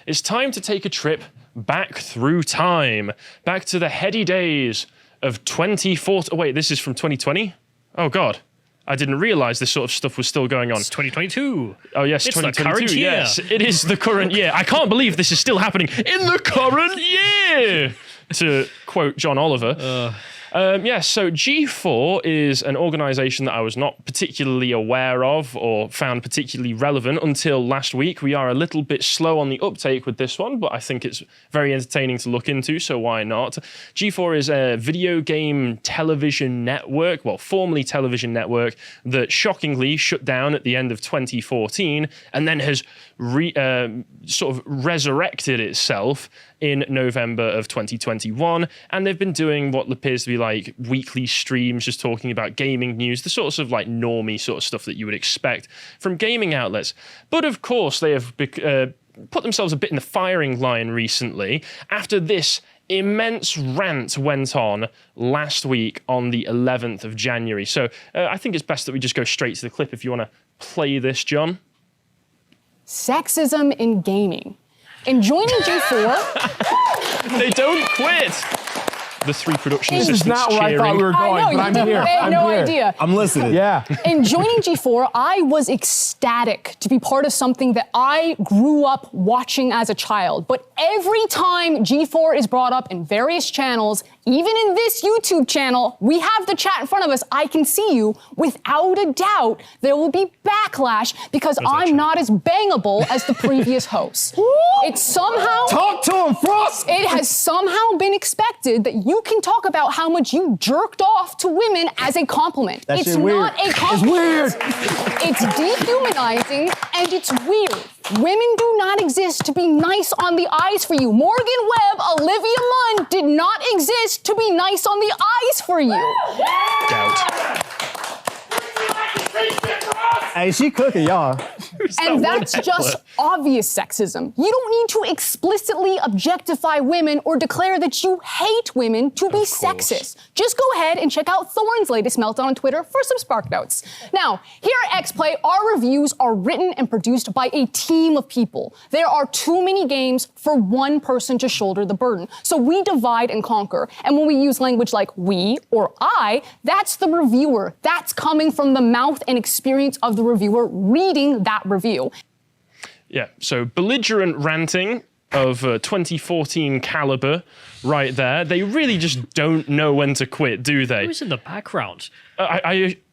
It's time to take a trip back through time, back to the heady days of 2014. Oh, wait, this is from 2020? Oh, God. I didn't realize this sort of stuff was still going on. It's 2022. Oh, yes, it's 2022. The current year. Yes, it is the current year. I can't believe this is still happening in the current year, to quote John Oliver. So G4 is an organization that I was not particularly aware of or found particularly relevant until last week. We are a little bit slow on the uptake with this one, but I think it's very entertaining to look into, so why not? G4 is a video game television network, well, formerly television network, that shockingly shut down at the end of 2014 and then has sort of resurrected itself in November of 2021, and they've been doing what appears to be like weekly streams, just talking about gaming news, the sorts of like normie sort of stuff that you would expect from gaming outlets. But of course, they have put themselves a bit in the firing line recently after this immense rant went on last week on the 11th of January. So I think it's best that we just go straight to the clip if you want to play this, John. Sexism in gaming. In joining G4... They don't quit! The three production assistants This is not where cheering. I thought we were going, but I'm here. They had no idea. I'm listening. Yeah. In joining G4, I was ecstatic to be part of something that I grew up watching as a child. But every time G4 is brought up in various channels, even in this YouTube channel, we have the chat in front of us. I can see you. Without a doubt, there will be backlash because I'm not as bangable as the previous hosts. It's somehow... Talk to him, Frost! It has somehow been expected that you can talk about how much you jerked off to women as a compliment. That It's shit weird. not a compliment. It's weird. It's dehumanizing and it's weird. Women do not exist to be nice on the eyes for you. Morgan Webb, Olivia Munn did not exist to be nice on the eyes for you. Doubt. Hey, she cooking, y'all. And that's just obvious sexism. You don't need to explicitly objectify women or declare that you hate women to be sexist. Just go ahead and check out Thorne's latest meltdown on Twitter for some spark notes. Now, here at XPlay, our reviews are written and produced by a team of people. There are too many games for one person to shoulder the burden. So we divide and conquer. And when we use language like we or I, that's the reviewer. That's coming from the mouth and experience of the reviewer reading that review. Yeah, so belligerent ranting of 2014 caliber right there. They really just don't know when to quit, do they? Who's in the background?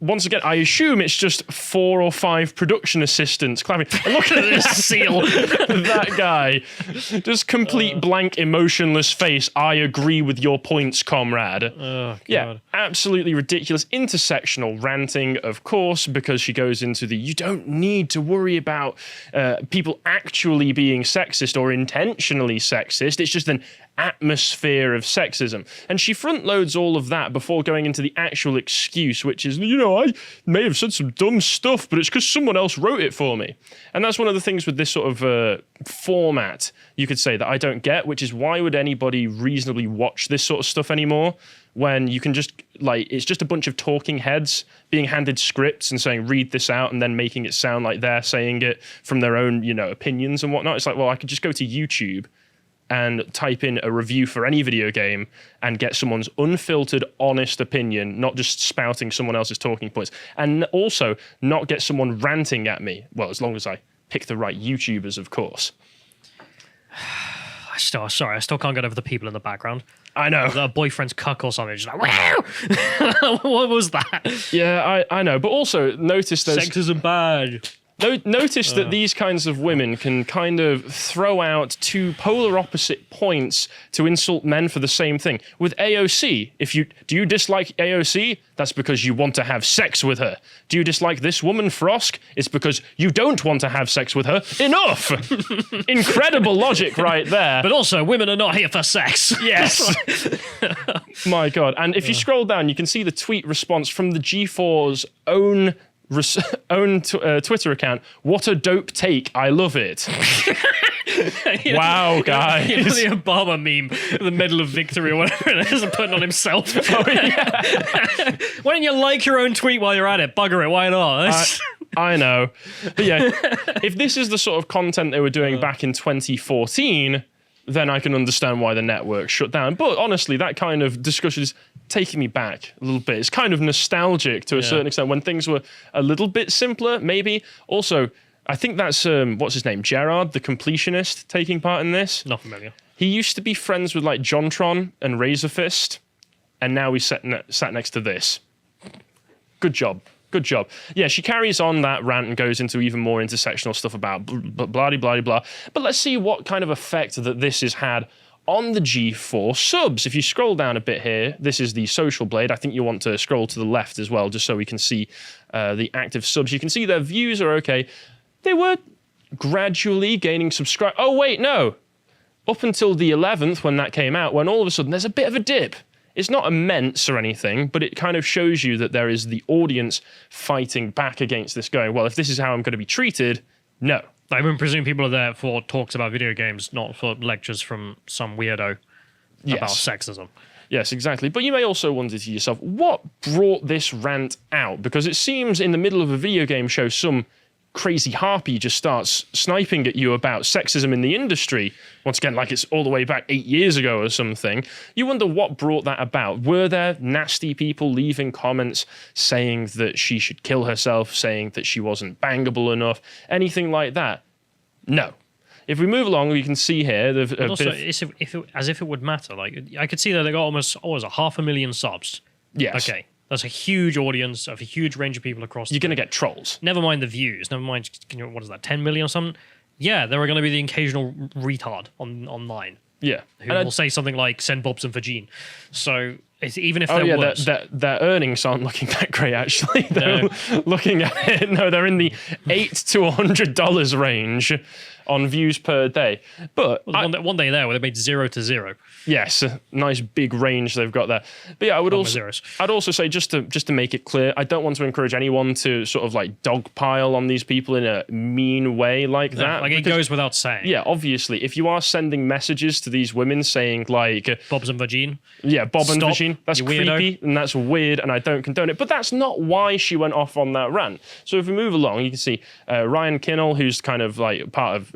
Once again, I assume it's just 4 or 5 production assistants clapping. Look at this seal. That guy. Just complete blank, emotionless face. I agree with your points, comrade. Oh, God. Yeah, absolutely ridiculous. Intersectional ranting, of course, because she goes into the, you don't need to worry about people actually being sexist or intentionally sexist. It's just an atmosphere of sexism. And she front loads all of that before going into the actual excuse, which is, you know, I may have said some dumb stuff, but it's because someone else wrote it for me. And that's one of the things with this sort of format, you could say, that I don't get, which is why would anybody reasonably watch this sort of stuff anymore when you can just, like, it's just a bunch of talking heads being handed scripts and saying, read this out, and then making it sound like they're saying it from their own, you know, opinions and whatnot. It's like, well, I could just go to YouTube and type in a review for any video game and get someone's unfiltered, honest opinion, not just spouting someone else's talking points. And also not get someone ranting at me. Well, as long as I pick the right YouTubers, of course. I still can't get over the people in the background. I know. Their boyfriend's cuck or something. Just like, wow! What was that? Yeah, I know. But also, notice there's... Sexism bad. Notice that these kinds of women can kind of throw out 2 polar opposite points to insult men for the same thing. With AOC, do you dislike AOC? That's because you want to have sex with her. Do you dislike this woman, Frosk? It's because you don't want to have sex with her. Enough! Incredible logic right there. But also, women are not here for sex. Yes. My God. And if you scroll down, you can see the tweet response from the G4's own Twitter account. What a dope take. I love it. Wow, guys. You know the Obama meme in the middle of victory or whatever it is, and putting on himself. Oh, yeah. Why don't you like your own tweet while you're at it? Bugger it, why not? I know. But yeah, if this is the sort of content they were doing back in 2014, then I can understand why the network shut down. But honestly, that kind of discussion is taking me back a little bit. It's kind of nostalgic to a certain extent when things were a little bit simpler, maybe. Also, I think that's, what's his name? Gerard, the completionist, taking part in this. Not familiar. He used to be friends with like Jontron and Razorfist, and now he's sat next to this. Good job. Good job. Yeah, she carries on that rant and goes into even more intersectional stuff about blah, blah, blah. But let's see what kind of effect that this has had on the G4 subs. If you scroll down a bit here, this is the social blade. I think you want to scroll to the left as well, just so we can see the active subs. You can see their views are okay. They were gradually gaining subscribers. Oh, wait, no. Up until the 11th, when that came out, when all of a sudden there's a bit of a dip. It's not immense or anything, but it kind of shows you that there is the audience fighting back against this going, well, if this is how I'm going to be treated, no. I would presume people are there for talks about video games, not for lectures from some weirdo about sexism. Yes, exactly. But you may also wonder to yourself, what brought this rant out? Because it seems in the middle of a video game show, some crazy harpy just starts sniping at you about sexism in the industry. Once again, like it's all the way back 8 years ago or something. You wonder what brought that about. Were there nasty people leaving comments saying that she should kill herself, saying that she wasn't bangable enough, anything like that? No. If we move along, we can see here. Also, as if it would matter. Like I could see that they got almost 500,000 subs. Yes. Okay. That's a huge audience of a huge range of people across. You're going to get trolls. Never mind the views. Never mind, what is that, 10 million or something? Yeah, there are going to be the occasional retard online. Yeah. Who will say something like, send Bobson for Gene. So even if they're worse. Their earnings aren't looking that great, actually. They're looking at it. No, they're in the $8 to $100 range on views per day. But one day there where they made 0 to 0. Yes, a nice big range they've got there. But yeah, I'd also say just to make it clear, I don't want to encourage anyone to sort of like dogpile on these people in a mean way like that. Like it goes without saying. Yeah, obviously, if you are sending messages to these women saying like Bob's and Vagine. Yeah, Bob and Stop, Vagine. That's creepy weirdo. and that's weird and I don't condone it. But that's not why she went off on that rant. So if we move along, you can see Ryan Kinnell, who's kind of like part of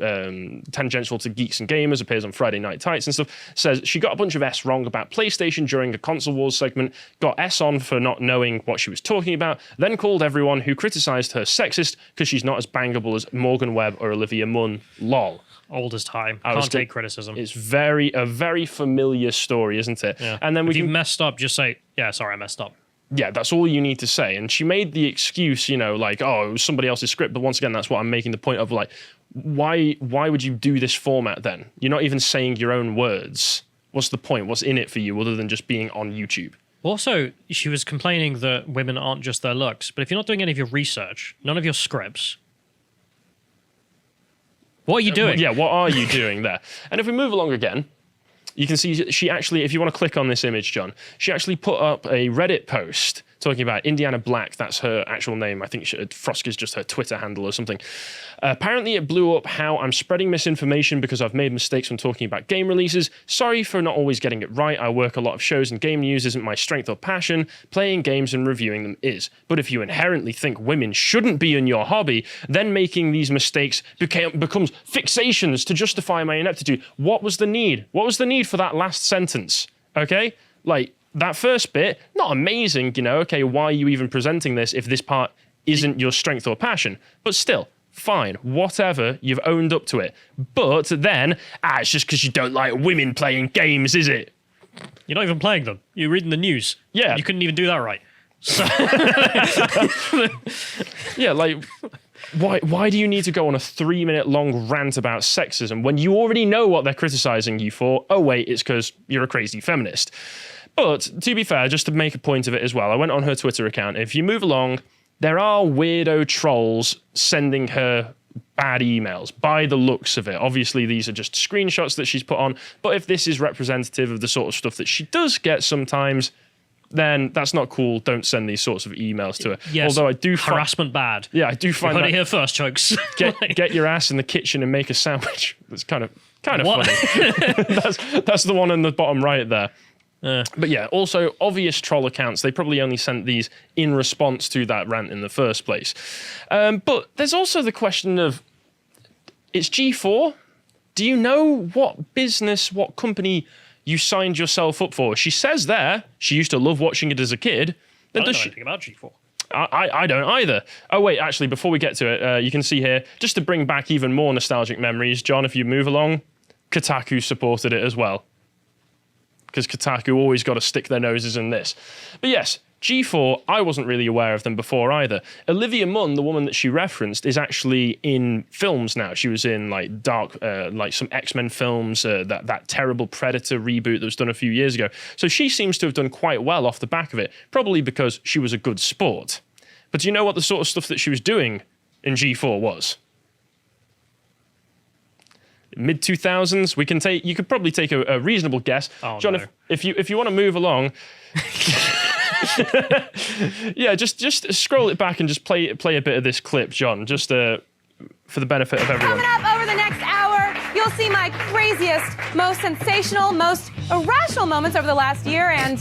tangential to Geeks and Gamers, appears on Friday Night Tights and stuff, says she got a bunch of S wrong about PlayStation during a console wars segment, got S on for not knowing what she was talking about, then called everyone who criticized her sexist because she's not as bangable as Morgan Webb or Olivia Munn. Lol. Old as time. Can't take criticism. It's a very familiar story, isn't it? Yeah. And then if you messed up, just say, yeah, sorry, I messed up. Yeah, that's all you need to say. And she made the excuse, like, oh, it was somebody else's script. But once again, that's what I'm making the point of, like, why would you do this format then? You're not even saying your own words. What's the point? What's in it for you other than just being on YouTube? Also, she was complaining that women aren't just their looks. But if you're not doing any of your research, none of your scripts, what are you doing? Yeah, what are you doing there? And if we move along again, you can see she actually, if you want to click on this image, John, she actually put up a Reddit post talking about Indiana Black. That's her actual name. I think Frosk is just her Twitter handle or something. Apparently it blew up how I'm spreading misinformation because I've made mistakes when talking about game releases. Sorry for not always getting it right. I work a lot of shows and game news isn't my strength or passion. Playing games and reviewing them is. But if you inherently think women shouldn't be in your hobby, then making these mistakes becomes fixations to justify my ineptitude. What was the need? What was the need for that last sentence? Okay? Like, that first bit, not amazing, okay, why are you even presenting this if this part isn't your strength or passion? But still, fine, whatever, you've owned up to it. But then, it's just because you don't like women playing games, is it? You're not even playing them. You're reading the news. Yeah. You couldn't even do that right. So yeah, like, why do you need to go on a 3-minute long rant about sexism when you already know what they're criticizing you for? Oh, wait, it's because you're a crazy feminist. But to be fair, just to make a point of it as well, I went on her Twitter account. If you move along, there are weirdo trolls sending her bad emails by the looks of it. Obviously, these are just screenshots that she's put on. But if this is representative of the sort of stuff that she does get sometimes, then that's not cool. Don't send these sorts of emails to her. Yes, although I do harassment bad. Yeah, I do find you that. heard it here first, folks. Get your ass in the kitchen and make a sandwich. That's kind of funny. That's the one in the bottom right there. But yeah, also obvious troll accounts. They probably only sent these in response to that rant in the first place. But there's also the question of, it's G4. Do you know what business, what company you signed yourself up for? She says there she used to love watching it as a kid. I don't know anything about G4. I don't either. Oh, wait, actually, before we get to it, you can see here, just to bring back even more nostalgic memories, John, if you move along, Kotaku supported it as well. Because Kotaku always got to stick their noses in this. But yes, G4, I wasn't really aware of them before either. Olivia Munn, the woman that she referenced, is actually in films now. She was in like some X-Men films, that terrible Predator reboot that was done a few years ago. So she seems to have done quite well off the back of it, probably because she was a good sport. But do you know what the sort of stuff that she was doing in G4 was? Mid-2000s, you could probably take a reasonable guess. Oh, John, no. if you want to move along, yeah, just scroll it back and just play a bit of this clip, John, just for the benefit of everyone. Coming up over the next hour, you'll see my craziest, most sensational, most irrational moments over the last year, and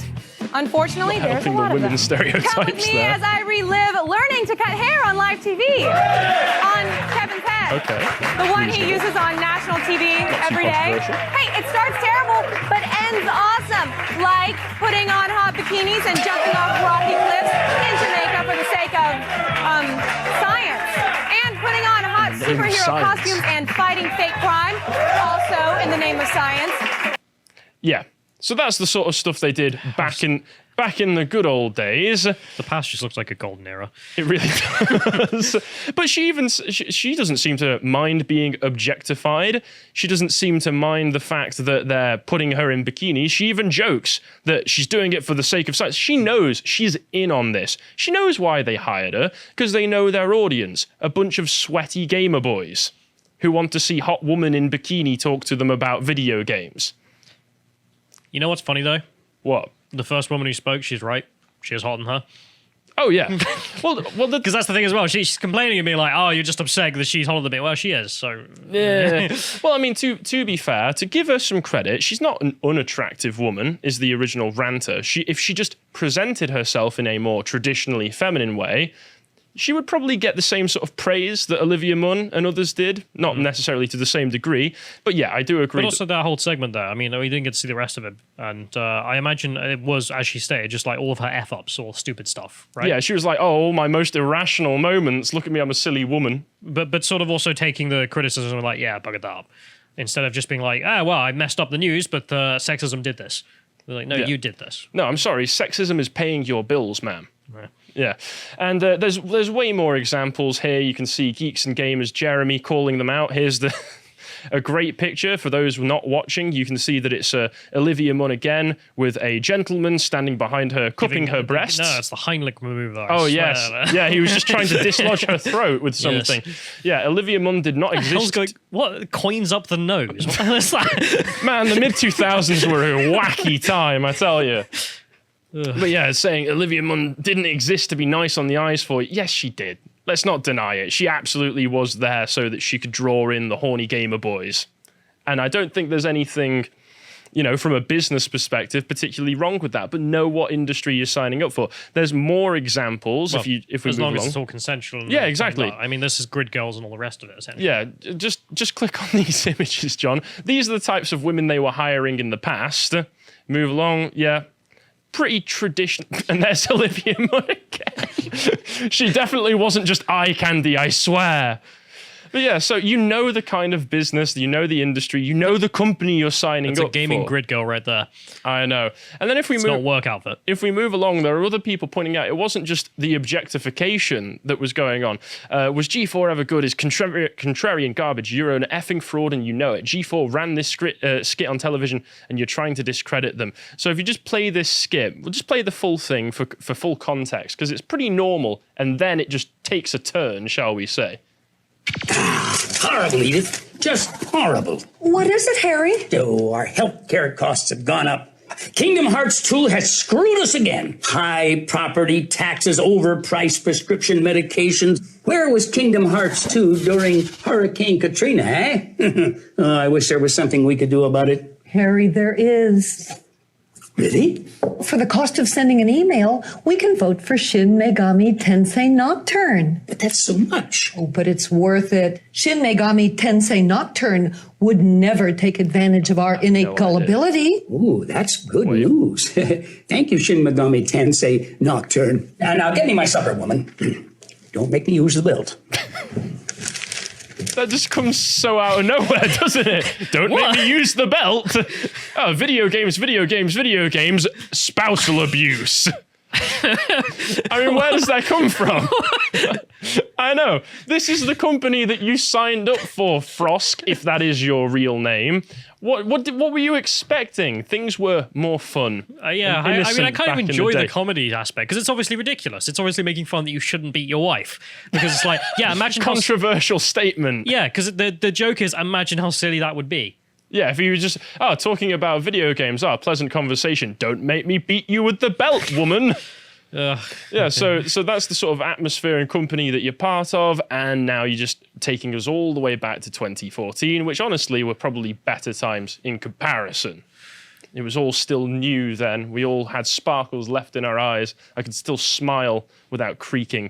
unfortunately, there's a Helping lot the of them. women's stereotypes Come with me there. as I relive learning to cut hair on live TV on Kevin's head. Okay. The one he uses on national TV Not too every day. controversial. Hey, it starts terrible, but ends awesome. Like putting on hot bikinis and jumping off rocky cliffs in Jamaica for the sake of science. And putting on hot superhero science. costumes and fighting fake crime, also in the name of science. Yeah. So that's the sort of stuff they did back in the good old days. The past just looks like a golden era. It really does. But she doesn't seem to mind being objectified. She doesn't seem to mind the fact that they're putting her in bikinis. She even jokes that she's doing it for the sake of science. She knows she's in on this. She knows why they hired her, because they know their audience, a bunch of sweaty gamer boys who want to see hot woman in bikini talk to them about video games. You know what's funny, though? What? The first woman who spoke, she's right. She is hotter than her. Oh, yeah. well, Because that's the thing as well. She's complaining and being like, oh, you're just upset that she's hotter than me. Well, she is, so... Yeah. Well, I mean, to be fair, to give her some credit, she's not an unattractive woman, is the original ranter. If she just presented herself in a more traditionally feminine way, she would probably get the same sort of praise that Olivia Munn and others did. Not necessarily to the same degree, but yeah, I do agree. But also that whole segment there, I mean, we didn't get to see the rest of it. And I imagine it was, as she stated, just like all of her F-ups or stupid stuff, right? Yeah, she was like, oh, my most irrational moments. Look at me, I'm a silly woman. But sort of also taking the criticism of like, yeah, buggered that up. Instead of just being like, well, I messed up the news, but sexism did this. They're like, no, Yeah. you did this. No, I'm sorry, sexism is paying your bills, ma'am. Yeah, and there's way more examples here. You can see Geeks and Gamers Jeremy calling them out. Here's a great picture for those not watching. You can see that it's Olivia Munn again with a gentleman standing behind her, cupping her breasts. No, it's the Heimlich maneuver. Oh, yes. Yeah, he was just trying to dislodge her throat with Yes. something. Yeah, Olivia Munn did not exist. What? Coins up the nose? What the hell is that? Man, the mid-2000s were a wacky time, I tell you. But yeah, it's saying Olivia Munn didn't exist to be nice on the eyes for you. Yes, she did. Let's not deny it. She absolutely was there so that she could draw in the horny gamer boys. And I don't think there's anything, from a business perspective, particularly wrong with that. But know what industry you're signing up for. There's more examples if we as move long as along. it's all consensual. And Yeah, everything exactly. like that. I mean, this is Grid Girls and all the rest of it, essentially. Yeah, just click on these images, John. These are the types of women they were hiring in the past. Move along, yeah. Pretty traditional. And there's Olivia Munn again. She definitely wasn't just eye candy, I swear. But yeah, so you know the kind of business, you know the industry, you know the company you're signing It's up a gaming for. Grid Girl right there. I know. And then if we It's not move work outfit. if we move along, there are other people pointing out it wasn't just the objectification that was going on. Was G4 ever good? Is contrarian garbage? You're an effing fraud and you know it. G4 ran this skit on television and you're trying to discredit them. So if you just play this skit, we'll just play the full thing for full context because it's pretty normal and then it just takes a turn, shall we say. Horrible, Edith. Just horrible. What is it, Harry? Oh, our healthcare costs have gone up. Kingdom Hearts 2 has screwed us again. High property taxes, overpriced prescription medications. Where was Kingdom Hearts 2 during Hurricane Katrina, eh? Oh, I wish there was something we could do about it. Harry, there is. Really? For the cost of sending an email, we can vote for Shin Megami Tensei Nocturne. But that's so much. Oh, but it's worth it. Shin Megami Tensei Nocturne would never take advantage of our innate gullibility. Ooh, that's good news. Thank you, Shin Megami Tensei Nocturne. Now get me my supper, woman. Don't make me use the belt. That just comes so out of nowhere, doesn't it? Don't make me use the belt. Oh, video games, spousal abuse. I mean, where does that come from? I know. This is the company that you signed up for, Frosk, if that is your real name. What were you expecting? Things were more fun. Yeah, I mean, I kind of enjoy the comedy aspect because it's obviously ridiculous. It's obviously making fun that you shouldn't beat your wife because it's like, yeah, imagine controversial statement. Yeah, because the joke is, imagine how silly that would be. Yeah, if you were just talking about video games, pleasant conversation. Don't make me beat you with the belt, woman. Yeah, so that's the sort of atmosphere and company that you're part of, and now you're just taking us all the way back to 2014, which honestly were probably better times in comparison. It was all still new then. We all had sparkles left in our eyes. I could still smile without creaking.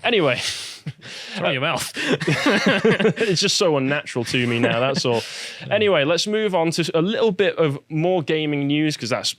Anyway. Throw your mouth. It's just so unnatural to me now, that's all. Anyway, let's move on to a little bit of more gaming news, because that's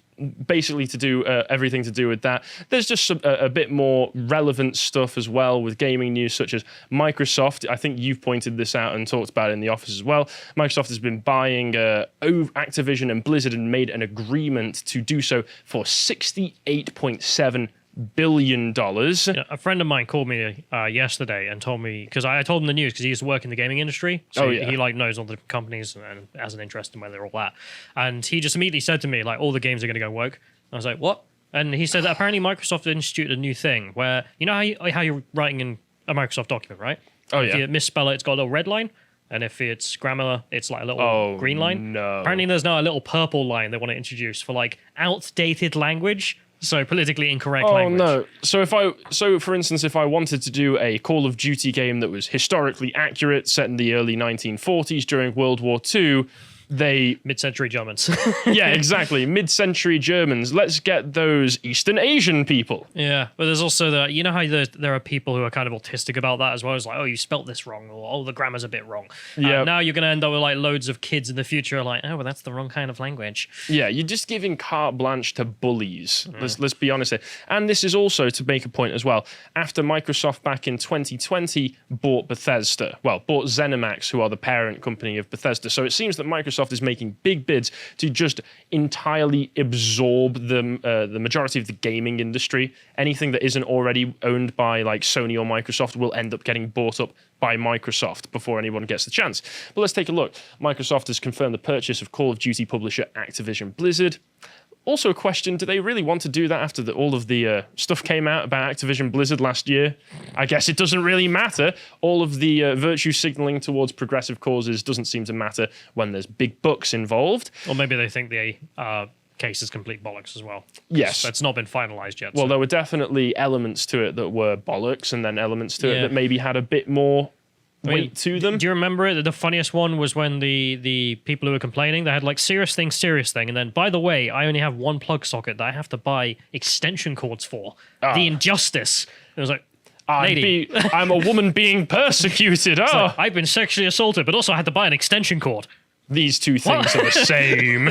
basically to do everything to do with that. There's just a bit more relevant stuff as well with gaming news, such as Microsoft. I think you've pointed this out and talked about it in the office as well. Microsoft has been buying Activision and Blizzard and made an agreement to do so for $68.7 billion. Yeah, a friend of mine called me yesterday and told me, because I told him the news because he used to work in the gaming industry, so he like knows all the companies and has an interest in where they're all at. And he just immediately said to me, like, all the games are going to go woke. I was like, what? And he said that apparently Microsoft instituted a new thing where, you know how you're writing in a Microsoft document, right? Oh, yeah. If you misspell it, it's got a little red line. And if it's grammar, it's like a little green line. No. Apparently there's now a little purple line they want to introduce for like outdated language. So politically incorrect language. Oh no! So for instance, if I wanted to do a Call of Duty game that was historically accurate, set in the early 1940s during World War II, mid-century Germans. Yeah, exactly. Mid-century Germans. Let's get those Eastern Asian people. Yeah, but there's also you know how there are people who are kind of autistic about that as well. It's like, oh, you spelt this wrong, or oh, the grammar's a bit wrong. Yeah. Now you're going to end up with like loads of kids in the future like, oh, well, that's the wrong kind of language. Yeah, you're just giving carte blanche to bullies. Let's be honest here. And this is also to make a point as well. After Microsoft back in 2020 bought Bethesda, bought ZeniMax, who are the parent company of Bethesda. So it seems that Microsoft is making big bids to just entirely absorb the majority of the gaming industry. Anything that isn't already owned by like Sony or Microsoft will end up getting bought up by Microsoft before anyone gets the chance. But let's take a look. Microsoft has confirmed the purchase of Call of Duty publisher Activision Blizzard. Also a question, do they really want to do that after all of the stuff came out about Activision Blizzard last year? I guess it doesn't really matter. All of the virtue signaling towards progressive causes doesn't seem to matter when there's big bucks involved. Or maybe they think the case is complete bollocks as well. Yes. That's not been finalized yet. Well, there were definitely elements to it that were bollocks, and then elements to it that maybe had a bit more weight to them. Do you remember it? The funniest one was when the people who were complaining, they had like serious thing, and then, by the way, I only have one plug socket that I have to buy extension cords for. The injustice. It was like, I'm a woman being persecuted. Like, I've been sexually assaulted, but also I had to buy an extension cord. These two things are the same.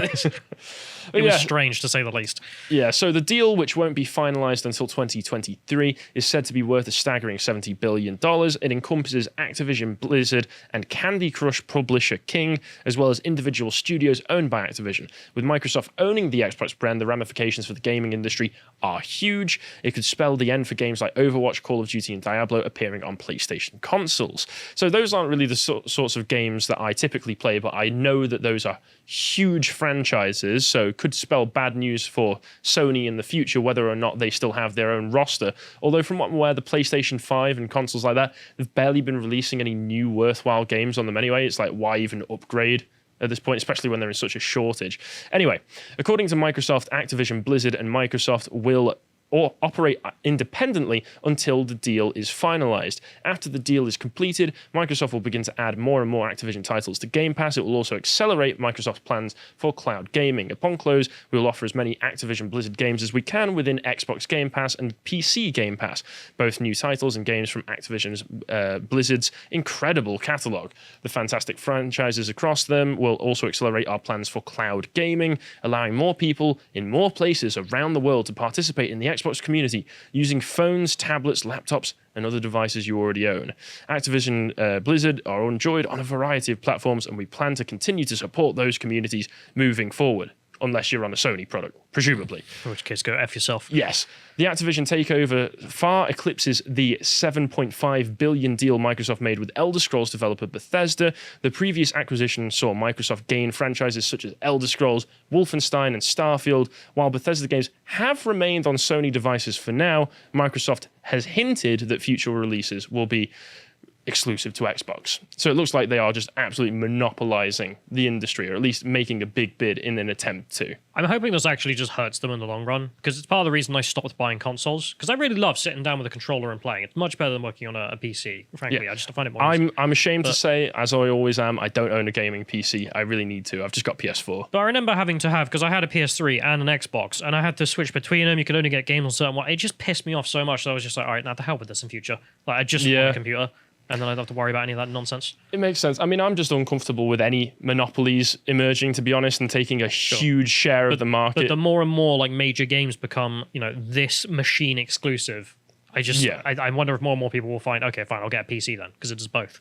It was strange, to say the least. Yeah, so the deal, which won't be finalized until 2023, is said to be worth a staggering $70 billion. It encompasses Activision Blizzard and Candy Crush publisher King, as well as individual studios owned by Activision. With Microsoft owning the Xbox brand, the ramifications for the gaming industry are huge. It could spell the end for games like Overwatch, Call of Duty, and Diablo appearing on PlayStation consoles. So those aren't really the sorts of games that I typically play, but I know that those are huge franchises, so could spell bad news for Sony in the future, whether or not they still have their own roster. Although from what I'm aware, the PlayStation 5 and consoles like that, they've barely been releasing any new worthwhile games on them anyway. It's like, why even upgrade at this point, especially when they're in such a shortage? Anyway, according to Microsoft, Activision Blizzard and Microsoft will or operate independently until the deal is finalized. After the deal is completed, Microsoft will begin to add more and more Activision titles to Game Pass. It will also accelerate Microsoft's plans for cloud gaming. Upon close, we will offer as many Activision Blizzard games as we can within Xbox Game Pass and PC Game Pass, both new titles and games from Activision's Blizzard's incredible catalog. The fantastic franchises across them will also accelerate our plans for cloud gaming, allowing more people in more places around the world to participate in the Xbox community using phones, tablets, laptops, and other devices you already own. Activision Blizzard are enjoyed on a variety of platforms, and we plan to continue to support those communities moving forward. Unless you're on a Sony product, presumably. In which case, go F yourself. Yes. The Activision takeover far eclipses the $7.5 billion deal Microsoft made with Elder Scrolls developer Bethesda. The previous acquisition saw Microsoft gain franchises such as Elder Scrolls, Wolfenstein, and Starfield. While Bethesda games have remained on Sony devices for now, Microsoft has hinted that future releases will be exclusive to Xbox. So it looks like they are just absolutely monopolizing the industry, or at least making a big bid in an attempt to. I'm hoping this actually just hurts them in the long run, because it's part of the reason I stopped buying consoles, because I really love sitting down with a controller and playing. It's much better than working on a PC, frankly. Yeah. I just find it more I'm ashamed to say, as I always am, I don't own a gaming PC. I really need to. I've just got PS4. But I remember having to have, because I had a PS3 and an Xbox, and I had to switch between them. You could only get games on certain one. It just pissed me off so much that I was just like, all right, now to hell with this in future. Like, I just want a computer. And then I don't have to worry about any of that nonsense. It makes sense. I mean, I'm just uncomfortable with any monopolies emerging, to be honest, and taking a huge share of the market. But the more and more like major games become, this machine exclusive, I wonder if more and more people will find, okay, fine, I'll get a PC then, because it does both.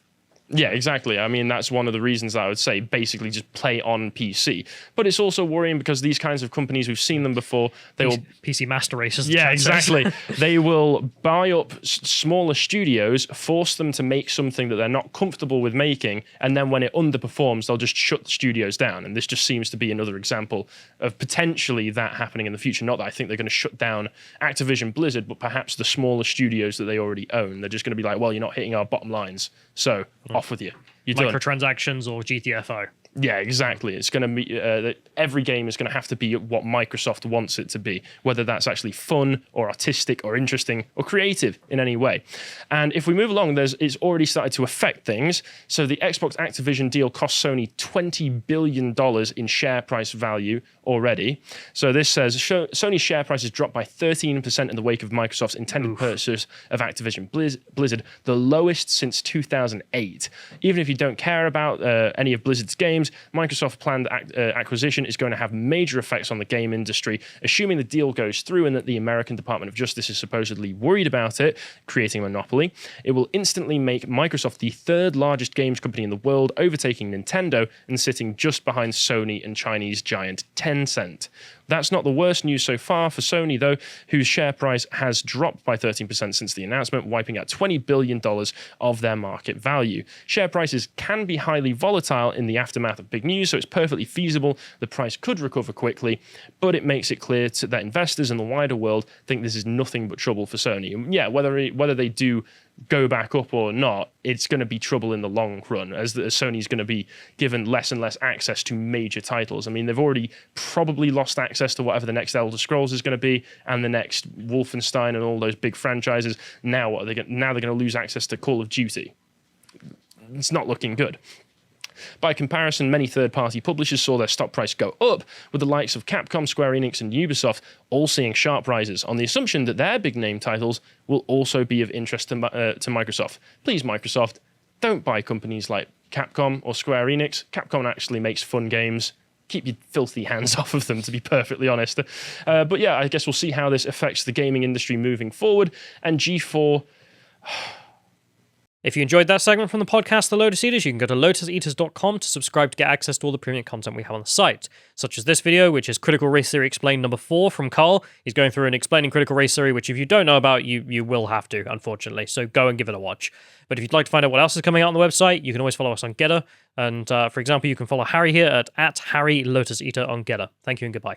Yeah, exactly. I mean, that's one of the reasons that I would say basically just play on PC. But it's also worrying because these kinds of companies, we've seen them before, they will... PC master races. Yeah, exactly. They will buy up smaller studios, force them to make something that they're not comfortable with making, and then when it underperforms, they'll just shut the studios down. And this just seems to be another example of potentially that happening in the future. Not that I think they're going to shut down Activision Blizzard, but perhaps the smaller studios that they already own. They're just going to be like, well, you're not hitting our bottom lines, so off with you. You're microtransactions or GTFO. Yeah, exactly. It's going to be every game is going to have to be what Microsoft wants it to be, whether that's actually fun or artistic or interesting or creative in any way. And if we move along, it's already started to affect things. So the Xbox Activision deal cost Sony $20 billion in share price value already. So this says Sony's share price has dropped by 13% in the wake of Microsoft's intended purchase of Activision Blizzard, the lowest since 2008. Even if you don't care about any of Blizzard's games, Microsoft's planned acquisition is going to have major effects on the game industry, assuming the deal goes through and that the American Department of Justice is supposedly worried about it, creating a monopoly. It will instantly make Microsoft the third largest games company in the world, overtaking Nintendo and sitting just behind Sony and Chinese giant Tencent. That's not the worst news so far for Sony, though, whose share price has dropped by 13% since the announcement, wiping out $20 billion of their market value. Share prices can be highly volatile in the aftermath of big news, so it's perfectly feasible the price could recover quickly, but it makes it clear that investors in the wider world think this is nothing but trouble for Sony. And yeah, whether they do go back up or not, it's going to be trouble in the long run, as Sony's going to be given less and less access to major titles. I mean, they've already probably lost access to whatever the next Elder Scrolls is going to be, and the next Wolfenstein and all those big franchises. Now what are they going? Now they're going to lose access to Call of Duty. It's not looking good. By comparison, many third-party publishers saw their stock price go up, with the likes of Capcom, Square Enix, and Ubisoft all seeing sharp rises, on the assumption that their big-name titles will also be of interest to Microsoft. Please, Microsoft, don't buy companies like Capcom or Square Enix. Capcom actually makes fun games. Keep your filthy hands off of them, to be perfectly honest. But yeah, I guess we'll see how this affects the gaming industry moving forward. And G4... If you enjoyed that segment from the podcast, The Lotus Eaters, you can go to lotuseaters.com to subscribe to get access to all the premium content we have on the site, such as this video, which is Critical Race Theory Explained number 4 from Carl. He's going through and explaining critical race theory, which if you don't know about, you will have to, unfortunately, so go and give it a watch. But if you'd like to find out what else is coming out on the website, you can always follow us on Getter, and for example, you can follow Harry here at Harry Lotus Eater on Getter. Thank you and goodbye.